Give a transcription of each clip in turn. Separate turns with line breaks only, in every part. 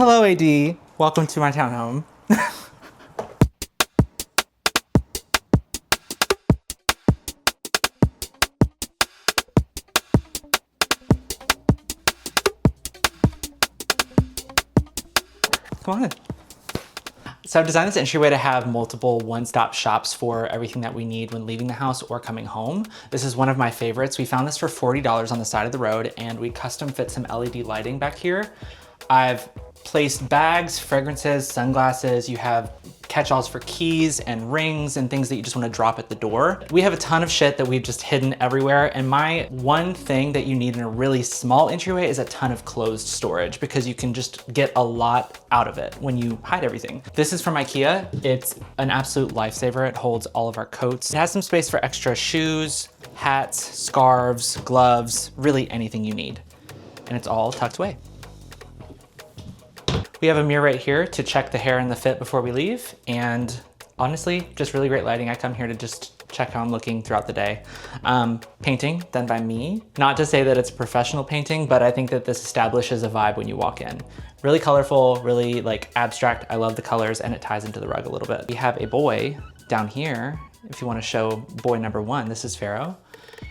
Hello, AD. Welcome to my townhome. Come on in. So I've designed this entryway to have multiple one-stop shops for everything that we need when leaving the house or coming home. This is one of my favorites. We found this for $40 on the side of the road, and we custom fit some LED lighting back here. I've placed bags, fragrances, sunglasses. You have catch-alls for keys and rings and things that you just want to drop at the door. We have a ton of shit that we've just hidden everywhere, and my one thing that you need in a really small entryway is a ton of closed storage, because you can just get a lot out of it when you hide everything. This is from IKEA. It's an absolute lifesaver. It holds all of our coats. It has some space for extra shoes, hats, scarves, gloves, really anything you need. And it's all tucked away. We have a mirror right here to check the hair and the fit before we leave. And honestly, just really great lighting. I come here to just check how I'm looking throughout the day. Painting done by me. Not to say that it's professional painting, but I think that this establishes a vibe when you walk in. Really colorful, really like abstract. I love the colors, and it ties into the rug a little bit. We have a boy down here. If you want to show boy number one, this is Pharaoh.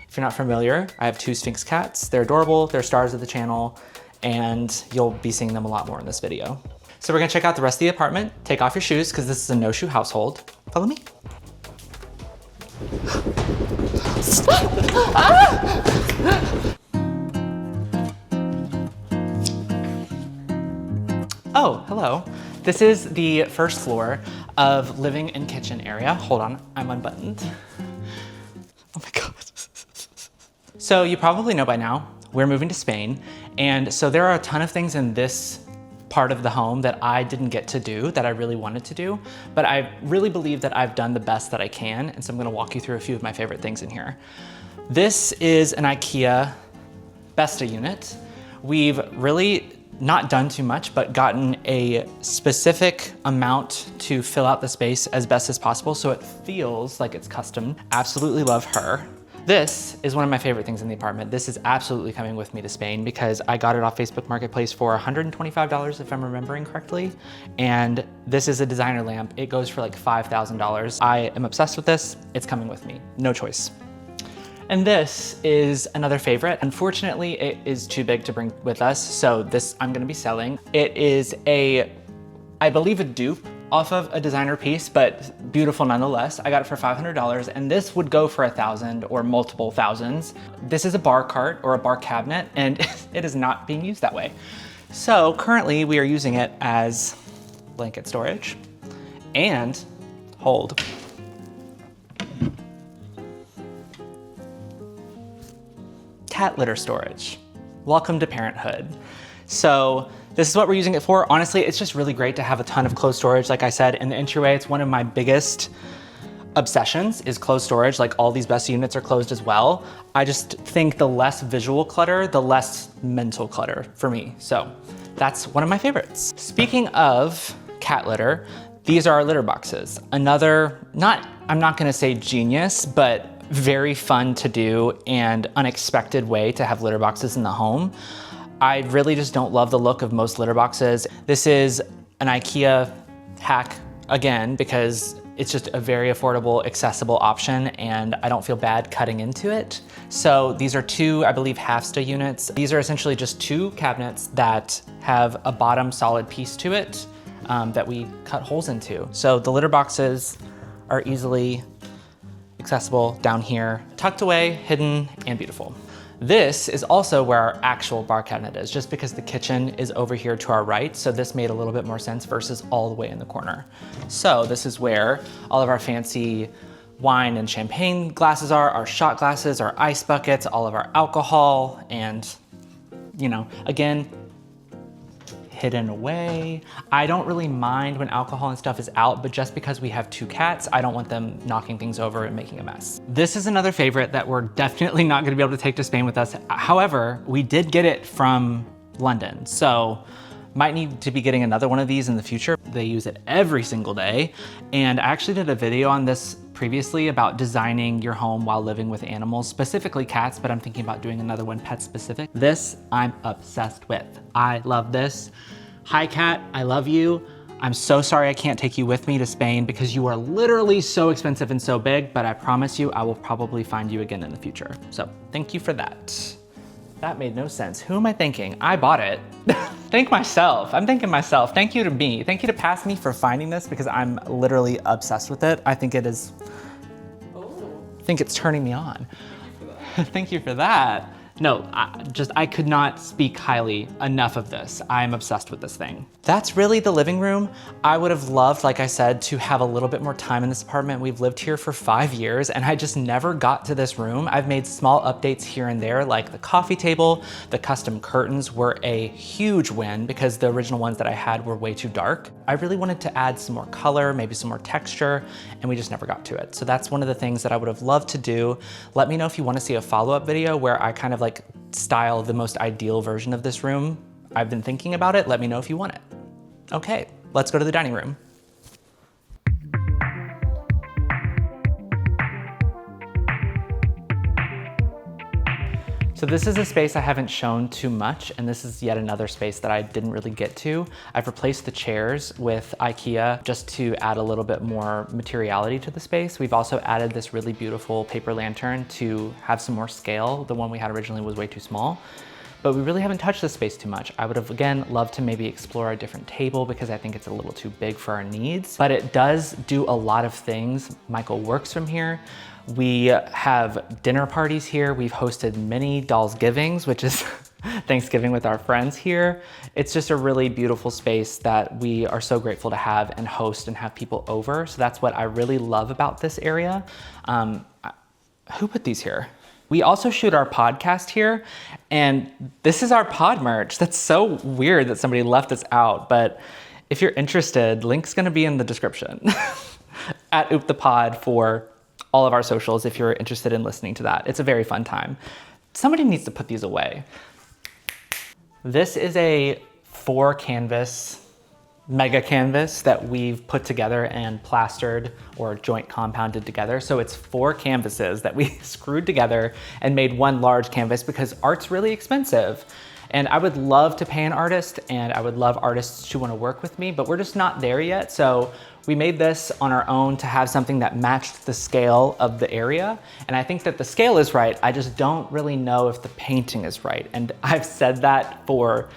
If you're not familiar, I have two Sphinx cats. They're adorable. They're stars of the channel, and you'll be seeing them a lot more in this video. So we're gonna check out the rest of the apartment, take off your shoes, because this is a no-shoe household. Follow me. Oh, hello. This is the first floor of living and kitchen area. Hold on, I'm unbuttoned. Oh my God. So you probably know by now, we're moving to Spain. And so there are a ton of things in this part of the home that I didn't get to do that I really wanted to do, but I really believe that I've done the best that I can. And so I'm gonna walk you through a few of my favorite things in here. This is an IKEA Besta unit. We've really not done too much, but gotten a specific amount to fill out the space as best as possible, so it feels like it's custom. Absolutely love her. This is one of my favorite things in the apartment. This is absolutely coming with me to Spain, because I got it off Facebook Marketplace for $125 if I'm remembering correctly. And this is a designer lamp. It goes for like $5,000. I am obsessed with this. It's coming with me, no choice. And this is another favorite. Unfortunately, it is too big to bring with us, so this I'm gonna be selling. It is I believe a dupe off of a designer piece, but beautiful nonetheless. I got it for $500, and this would go for $1,000 or multiple thousands. This is a bar cart or a bar cabinet, and it is not being used that way. So currently we are using it as blanket storage and hold. Cat litter storage. Welcome to parenthood. So this is what we're using it for. Honestly, it's just really great to have a ton of closed storage. Like I said, in the entryway, it's one of my biggest obsessions is closed storage. Like all these Besta units are closed as well. I just think the less visual clutter, the less mental clutter for me. So that's one of my favorites. Speaking of cat litter, these are our litter boxes. Another, I'm not gonna say genius, but very fun to do and unexpected way to have litter boxes in the home. I really just don't love the look of most litter boxes. This is an IKEA hack again, because it's just a very affordable, accessible option, and I don't feel bad cutting into it. So these are two, I believe, Halfsta units. These are essentially just two cabinets that have a bottom solid piece to it that we cut holes into. So the litter boxes are easily accessible down here, tucked away, hidden, and beautiful. This is also where our actual bar cabinet is, just because the kitchen is over here to our right, so this made a little bit more sense versus all the way in the corner. So this is where all of our fancy wine and champagne glasses are, our shot glasses, our ice buckets, all of our alcohol, and, you know, again, hidden away. I don't really mind when alcohol and stuff is out, but just because we have two cats, I don't want them knocking things over and making a mess. This is another favorite that we're definitely not gonna be able to take to Spain with us. However, we did get it from London, so might need to be getting another one of these in the future. They use it every single day, and I actually did a video on this previously about designing your home while living with animals, specifically cats, but I'm thinking about doing another one pet specific. This I'm obsessed with. I love this. Hi Kat, I love you. I'm so sorry I can't take you with me to Spain because you are literally so expensive and so big, but I promise you I will probably find you again in the future. So thank you for that. That made no sense. Who am I thanking? I bought it. Thank myself. I'm thanking myself. Thank you to me. Thank you to Past Me for finding this because I'm literally obsessed with it. I think it is, I think it's turning me on. Thank you for that. No, I could not speak highly enough of this. I'm obsessed with this thing. That's really the living room. I would have loved, like I said, to have a little bit more time in this apartment. We've lived here for 5 years and I just never got to this room. I've made small updates here and there, like the coffee table, the custom curtains were a huge win because the original ones that I had were way too dark. I really wanted to add some more color, maybe some more texture, and we just never got to it. So that's one of the things that I would have loved to do. Let me know if you want to see a follow-up video where I kind of like style the most ideal version of this room. I've been thinking about it. Let me know if you want it. Okay, let's go to the dining room. So this is a space I haven't shown too much, and this is yet another space that I didn't really get to. I've replaced the chairs with IKEA just to add a little bit more materiality to the space. We've also added this really beautiful paper lantern to have some more scale. The one we had originally was way too small, but we really haven't touched this space too much. I would have, again, loved to maybe explore a different table because I think it's a little too big for our needs, but it does do a lot of things. Michael works from here. We have dinner parties here. We've hosted many Dolls Givings, which is Thanksgiving with our friends here. It's just a really beautiful space that we are so grateful to have and host and have people over. So that's what I really love about this area. Who put these here? We also shoot our podcast here, and this is our pod merch. That's so weird that somebody left this out, but if you're interested, link's gonna be in the description at Oop the Pod for all of our socials if you're interested in listening to that. It's a very fun time. Somebody needs to put these away. This is a 4 canvas, mega canvas that we've put together and plastered or joint compounded together. So it's 4 canvases that we screwed together and made one large canvas because art's really expensive. And I would love to pay an artist and I would love artists to want to work with me, but we're just not there yet. So we made this on our own to have something that matched the scale of the area. And I think that the scale is right. I just don't really know if the painting is right. And I've said that for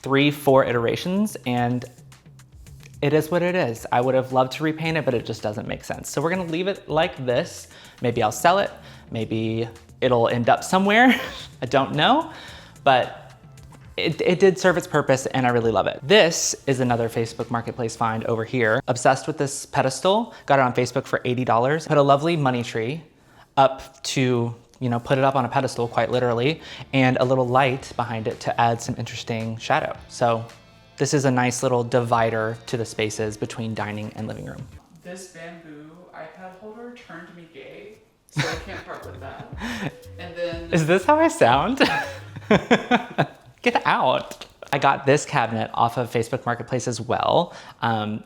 3-4 iterations and it is what it is. I would have loved to repaint it, but it just doesn't make sense. So we're gonna leave it like this. Maybe I'll sell it. Maybe it'll end up somewhere. I don't know, but it did serve its purpose and I really love it. This is another Facebook Marketplace find over here. Obsessed with this pedestal. Got it on Facebook for $80. Put a lovely money tree up to, put it up on a pedestal quite literally, and a little light behind it to add some interesting shadow. So this is a nice little divider to the spaces between dining and living room.
This bamboo iPad holder turned me gay, so I can't part with that. And then...
Is this how I sound? Get out. I got this cabinet off of Facebook Marketplace as well.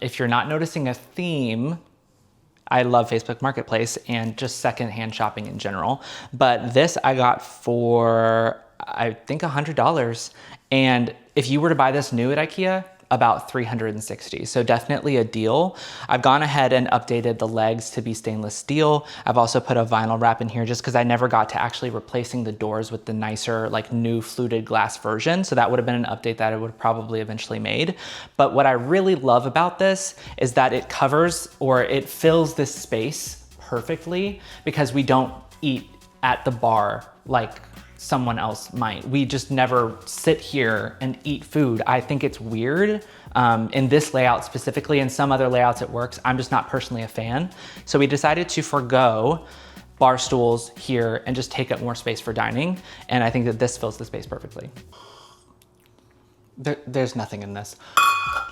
If you're not noticing a theme, I love Facebook Marketplace and just secondhand shopping in general. But this I got for, I think $100. And if you were to buy this new at IKEA, about $360. So definitely a deal. I've gone ahead and updated the legs to be stainless steel. I've also put a vinyl wrap in here just because I never got to actually replacing the doors with the nicer, like new fluted glass version. So that would have been an update that I would have probably eventually made. But what I really love about this is that it covers or it fills this space perfectly because we don't eat at the bar like someone else might. We just never sit here and eat food. I think it's weird in this layout specifically. In some other layouts it works. I'm just not personally a fan. So we decided to forgo bar stools here and just take up more space for dining. And I think that this fills the space perfectly. There's nothing in this.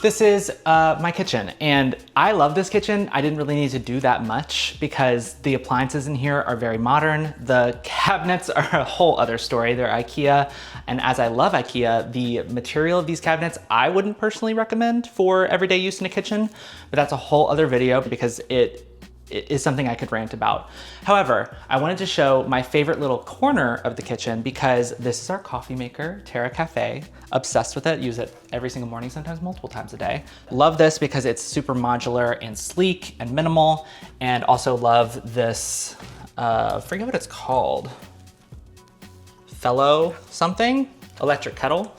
This is my kitchen and I love this kitchen. I didn't really need to do that much because the appliances in here are very modern. The cabinets are a whole other story. They're IKEA. And as I love IKEA, the material of these cabinets, I wouldn't personally recommend for everyday use in a kitchen, but that's a whole other video because it is something I could rant about. However, I wanted to show my favorite little corner of the kitchen because this is our coffee maker, Terra Cafe. Obsessed with it, use it every single morning, sometimes multiple times a day. Love this because it's super modular and sleek and minimal, and also love this, forget what it's called. Fellow something, electric kettle.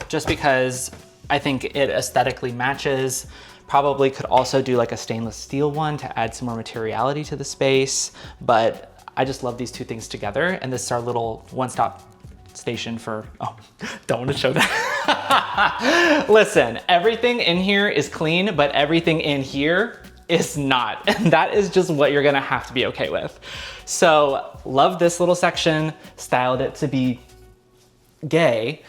Just because I think it aesthetically matches. Probably could also do like a stainless steel one to add some more materiality to the space, but I just love these two things together. And this is our little one-stop station for, oh, don't want to show that. Listen, everything in here is clean, but everything in here is not. And that is just what you're gonna have to be okay with. So love this little section, styled it to be gay.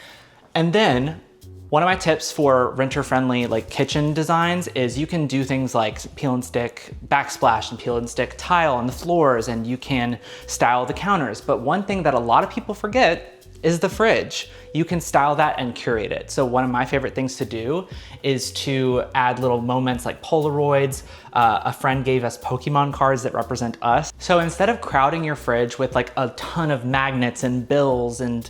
And then one of my tips for renter-friendly like kitchen designs is you can do things like peel and stick backsplash and peel and stick tile on the floors, and you can style the counters. But one thing that a lot of people forget is the fridge. You can style that and curate it. So one of my favorite things to do is to add little moments like Polaroids. A friend gave us Pokemon cards that represent us. So instead of crowding your fridge with like a ton of magnets and bills and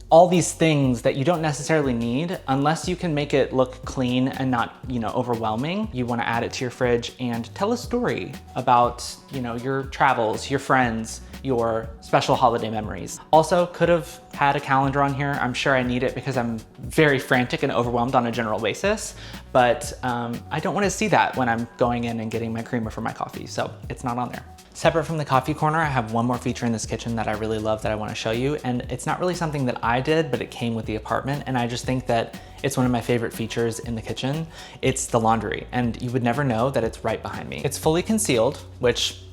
all these things that you don't necessarily need, unless you can make it look clean and not, overwhelming, you wanna add it to your fridge and tell a story about, your travels, your friends, your special holiday memories. Also, could have had a calendar on here. I'm sure I need it because I'm very frantic and overwhelmed on a general basis, but I don't wanna see that when I'm going in and getting my creamer for my coffee, so it's not on there. Separate from the coffee corner, I have one more feature in this kitchen that I really love that I wanna show you, and it's not really something that I did, but it came with the apartment, and I just think that it's one of my favorite features in the kitchen. It's the laundry, and you would never know that it's right behind me. It's fully concealed, which,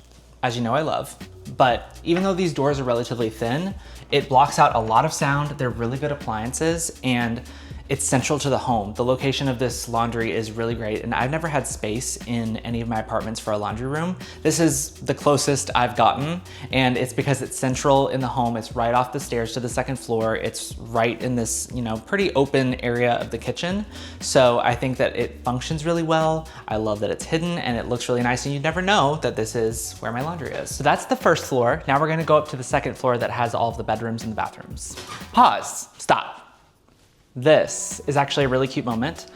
as you know, I love, but even though these doors are relatively thin, it blocks out a lot of sound. They're really good appliances, and it's central to the home. The location of this laundry is really great, and I've never had space in any of my apartments for a laundry room. This is the closest I've gotten, and it's because it's central in the home. It's right off the stairs to the second floor. It's right in this, pretty open area of the kitchen. So I think that it functions really well. I love that it's hidden and it looks really nice, and you never know that this is where my laundry is. So that's the first floor. Now we're gonna go up to the second floor that has all of the bedrooms and the bathrooms. Pause, stop. This is actually a really cute moment.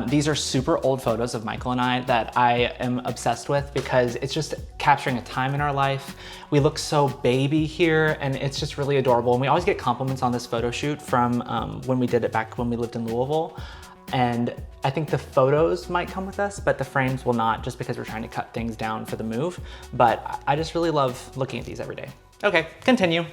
These are super old photos of Michael and I that I am obsessed with because it's just capturing a time in our life. We look so baby here, and it's just really adorable. And we always get compliments on this photo shoot from when we did it back when we lived in Louisville. And I think the photos might come with us, but the frames will not, just because we're trying to cut things down for the move. But I just really love looking at these every day. Okay, continue.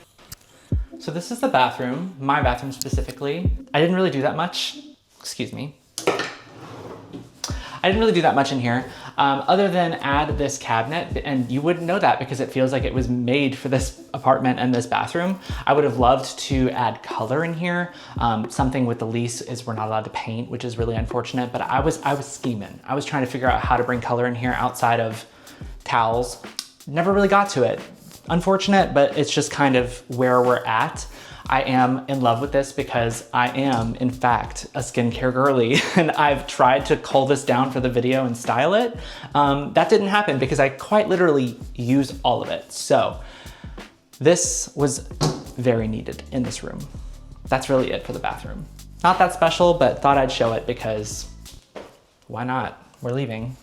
So this is the bathroom, my bathroom specifically. I didn't really do that much, excuse me. I didn't really do that much in here, other than add this cabinet, and you wouldn't know that because it feels like it was made for this apartment and this bathroom. I would have loved to add color in here. Something with the lease is we're not allowed to paint, which is really unfortunate, but I was scheming. I was trying to figure out how to bring color in here outside of towels. Never really got to it. Unfortunate, but it's just kind of where we're at. I am in love with this because I am, in fact, a skincare girly, and I've tried to cull this down for the video and style it. That didn't happen because I quite literally use all of it. So this was very needed in this room. That's really it for the bathroom. Not that special, but thought I'd show it because why not? We're leaving.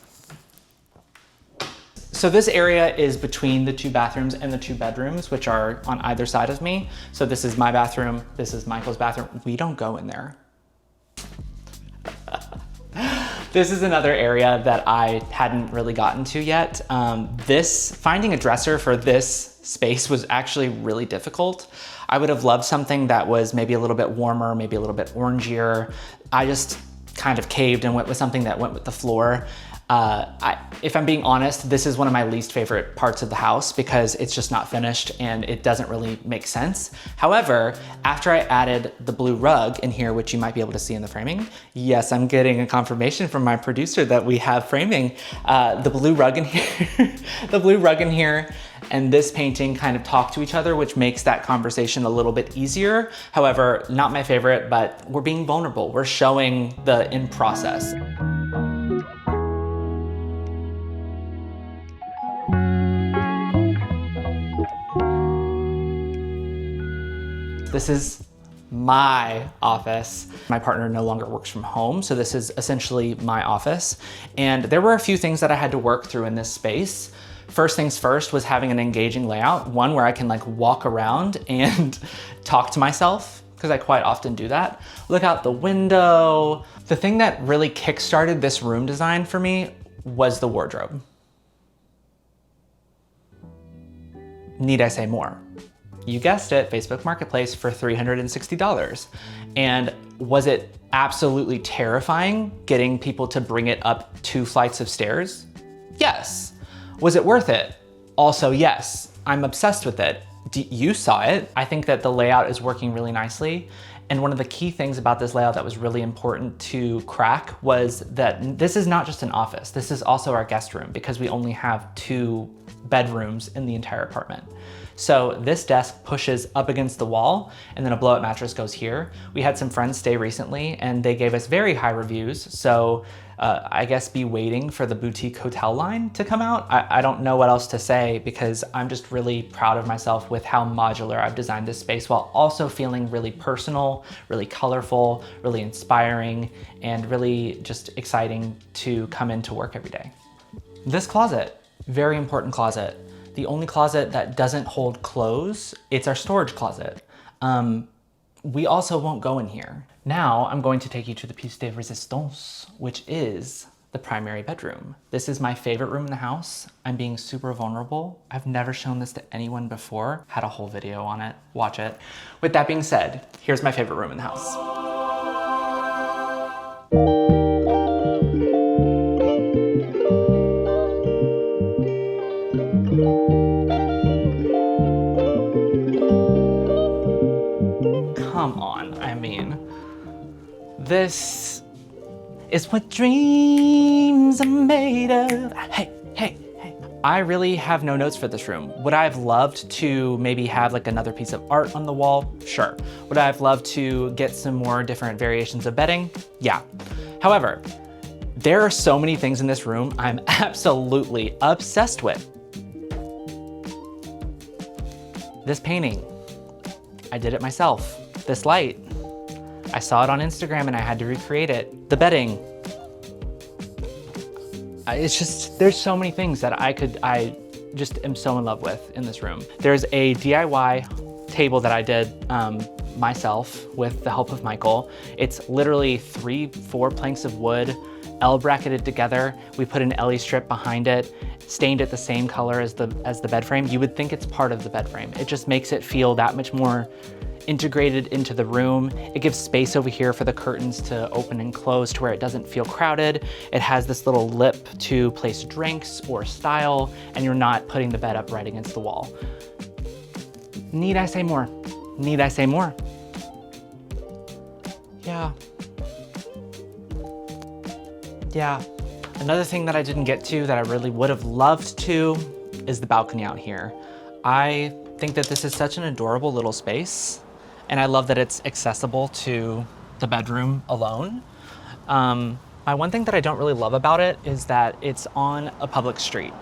So this area is between the two bathrooms and the two bedrooms, which are on either side of me. So this is my bathroom, this is Michael's bathroom. We don't go in there. This is another area that I hadn't really gotten to yet. Finding a dresser for this space was actually really difficult. I would have loved something that was maybe a little bit warmer, maybe a little bit orangier. I just kind of caved and went with something that went with the floor. If I'm being honest, this is one of my least favorite parts of the house because it's just not finished and it doesn't really make sense. However, after I added the blue rug in here, which you might be able to see in the framing, yes, I'm getting a confirmation from my producer that we have framing. The blue rug in here, the blue rug in here and this painting kind of talk to each other, which makes that conversation a little bit easier. However, not my favorite, but we're being vulnerable. We're showing the in process. This is my office. My partner no longer works from home, so this is essentially my office. And there were a few things that I had to work through in this space. First things first was having an engaging layout, one where I can like walk around and talk to myself, because I quite often do that. Look out the window. The thing that really kickstarted this room design for me was the wardrobe. Need I say more? You guessed it, Facebook Marketplace for $360. And was it absolutely terrifying getting people to bring it up 2 flights of stairs? Yes. Was it worth it? Also, yes. I'm obsessed with it. You saw it. I think that the layout is working really nicely. And one of the key things about this layout that was really important to crack was that this is not just an office. This is also our guest room because we only have 2 bedrooms in the entire apartment. So this desk pushes up against the wall and then a blow-up mattress goes here. We had some friends stay recently and they gave us very high reviews. So I guess be waiting for the boutique hotel line to come out. I don't know what else to say because I'm just really proud of myself with how modular I've designed this space while also feeling really personal, really colorful, really inspiring, and really just exciting to come into work every day. This closet, very important closet. The only closet that doesn't hold clothes, it's our storage closet. We also won't go in here. Now I'm going to take you to the pièce de résistance, which is the primary bedroom. This is my favorite room in the house. I'm being super vulnerable. I've never shown this to anyone before. Had a whole video on it, watch it. With that being said, here's my favorite room in the house. Come on, I mean, this is what dreams are made of. Hey, hey, hey. I really have no notes for this room. Would I have loved to maybe have like another piece of art on the wall? Sure. Would I have loved to get some more different variations of bedding? Yeah. However, there are so many things in this room I'm absolutely obsessed with. This painting, I did it myself. This light, I saw it on Instagram and I had to recreate it. The bedding, it's just, there's so many things that I just am so in love with in this room. There's a DIY table that I did myself with the help of Michael. It's literally 3-4 planks of wood, L bracketed together. We put an LE strip behind it, stained it the same color as the bed frame. You would think it's part of the bed frame. It just makes it feel that much more integrated into the room. It gives space over here for the curtains to open and close to where it doesn't feel crowded. It has this little lip to place drinks or style, and you're not putting the bed up right against the wall. Need I say more? Need I say more? Yeah. Yeah. Another thing that I didn't get to that I really would have loved to is the balcony out here. I think that this is such an adorable little space, and I love that it's accessible to the bedroom alone. My one thing that I don't really love about it is that it's on a public street,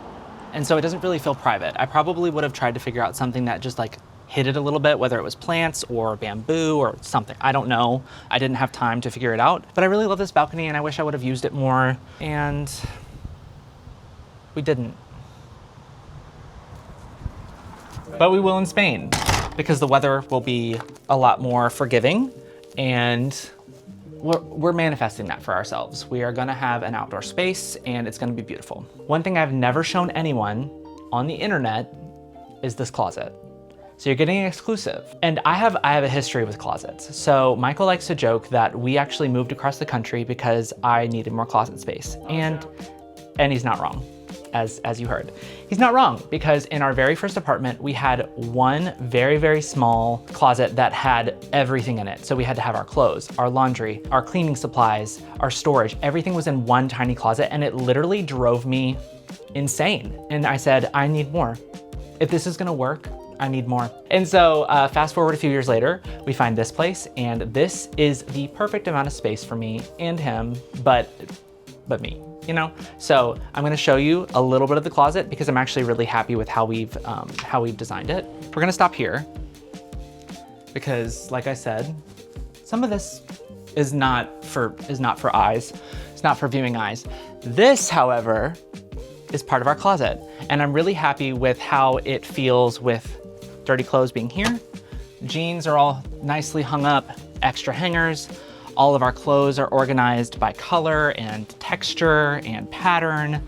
and so it doesn't really feel private. I probably would have tried to figure out something that just like hid it a little bit, whether it was plants or bamboo or something. I don't know. I didn't have time to figure it out, but I really love this balcony and I wish I would have used it more, and we didn't. But we will in Spain because the weather will be a lot more forgiving, and we're manifesting that for ourselves. We are gonna have an outdoor space and it's gonna be beautiful. One thing I've never shown anyone on the internet is this closet. So you're getting an exclusive. And I have a history with closets. So Michael likes to joke that we actually moved across the country because I needed more closet space. And he's not wrong, as you heard. He's not wrong, because in our very first apartment, we had one very, very small closet that had everything in it. So we had to have our clothes, our laundry, our cleaning supplies, our storage. Everything was in one tiny closet, and it literally drove me insane. And I said, I need more. If this is gonna work, I need more. And so fast forward a few years later, we find this place, and this is the perfect amount of space for me and him, but me, you know? So I'm gonna show you a little bit of the closet because I'm actually really happy with how we've designed it. We're gonna stop here. because like I said, some of this is not for eyes. It's not for viewing eyes. This, however, is part of our closet. And I'm really happy with how it feels with dirty clothes being here. Jeans are all nicely hung up, extra hangers. All of our clothes are organized by color and texture and pattern.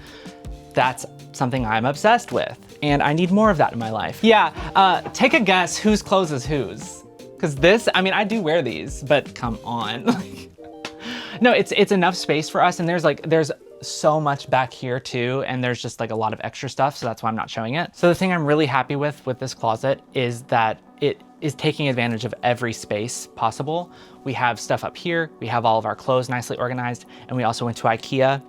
That's something I'm obsessed with. And I need more of that in my life. Yeah, take a guess whose clothes is whose. Because this, I mean, I do wear these, but come on. No, it's enough space for us, and there's so much back here too, and there's just like a lot of extra stuff, so that's why I'm not showing it. So the thing I'm really happy with this closet is that it is taking advantage of every space possible. We have stuff up here, we have all of our clothes nicely organized, and we also went to IKEA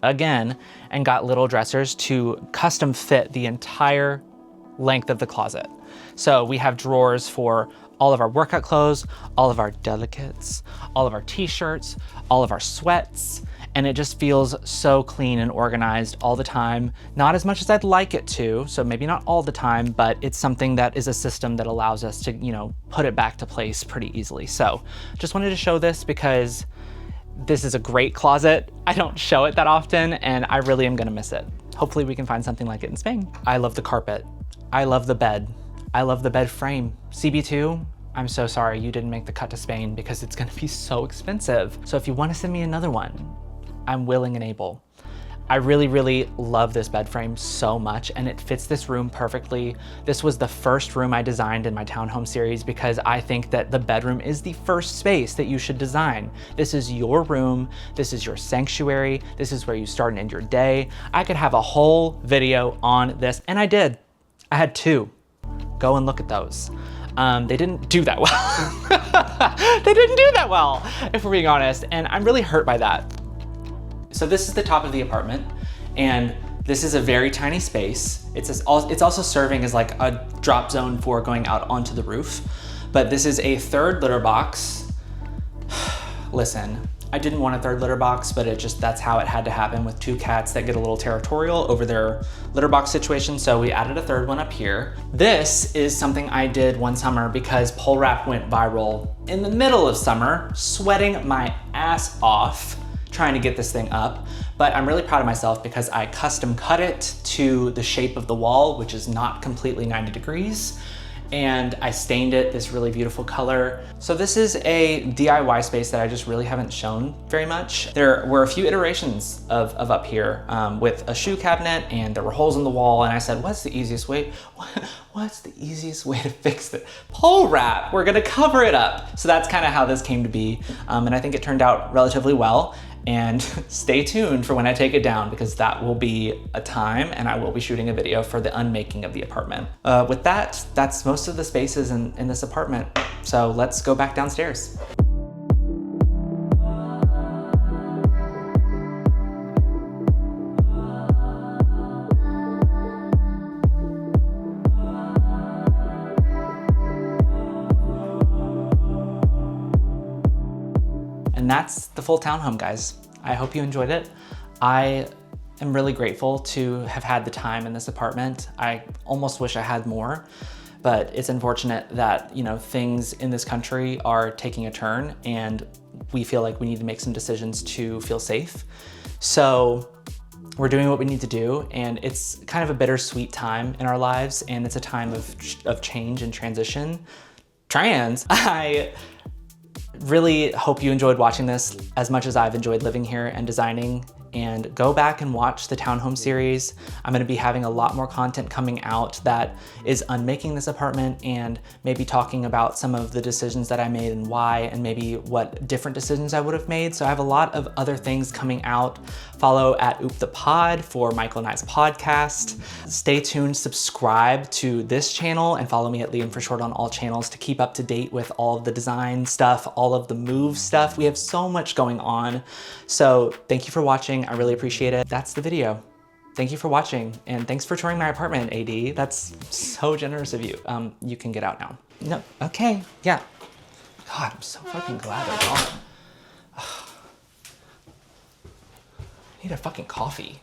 again and got little dressers to custom fit the entire length of the closet. So we have drawers for all of our workout clothes, all of our delicates, all of our t-shirts, all of our sweats, and it just feels so clean and organized all the time. Not as much as I'd like it to, so maybe not all the time, but it's something that is a system that allows us to, you know, put it back to place pretty easily. So just wanted to show this because this is a great closet. I don't show it that often, and I really am gonna miss it. Hopefully we can find something like it in Spain. I love the carpet. I love the bed. I love the bed frame. CB2, I'm so sorry you didn't make the cut to Spain because it's gonna be so expensive. So if you wanna send me another one, I'm willing and able. I really, really love this bed frame so much, and it fits this room perfectly. This was the first room I designed in my townhome series because I think that the bedroom is the first space that you should design. This is your room, this is your sanctuary, this is where you start and end your day. I could have a whole video on this, and I did. I had 2. Go and look at those. They didn't do that well. They didn't do that well, if we're being honest, and I'm really hurt by that. So this is the top of the apartment, and this is a very tiny space. It's also serving as like a drop zone for going out onto the roof, but this is a 3rd litter box. Listen, I didn't want a 3rd litter box, but that's how it had to happen with 2 cats that get a little territorial over their litter box situation, so we added a 3rd one up here. This is something I did one summer because pole wrap went viral in the middle of summer, sweating my ass off trying to get this thing up, but I'm really proud of myself because I custom cut it to the shape of the wall, which is not completely 90 degrees, and I stained it this really beautiful color. So this is a DIY space that I just really haven't shown very much. There were a few iterations of up here with a shoe cabinet, and there were holes in the wall, and I said, what's the easiest way? What's the easiest way to fix it? Pole wrap, we're gonna cover it up. So that's kind of how this came to be, and I think it turned out relatively well. And stay tuned for when I take it down because that will be a time and I will be shooting a video for the unmaking of the apartment. With that, that's most of the spaces in this apartment. So let's go back downstairs. And that's the full townhome, guys. I hope you enjoyed it. I am really grateful to have had the time in this apartment. I almost wish I had more, but it's unfortunate that, you know, things in this country are taking a turn and we feel like we need to make some decisions to feel safe. So we're doing what we need to do, and it's kind of a bittersweet time in our lives, and it's a time of change and transition. I really hope you enjoyed watching this as much as I've enjoyed living here and designing, and go back and watch the Townhome series. I'm gonna be having a lot more content coming out that is unmaking this apartment and maybe talking about some of the decisions that I made and why, and maybe what different decisions I would have made. So I have a lot of other things coming out. Follow at Oop the Pod for Michael and I's podcast. Stay tuned, subscribe to this channel, and follow me at Liam for Short on all channels to keep up to date with all of the design stuff, all of the move stuff. We have so much going on. So thank you for watching. I really appreciate it. That's the video. Thank you for watching, and thanks for touring my apartment, AD. That's so generous of you. You can get out now. No, okay, yeah. God, I'm so fucking glad they're gone. I need a fucking coffee.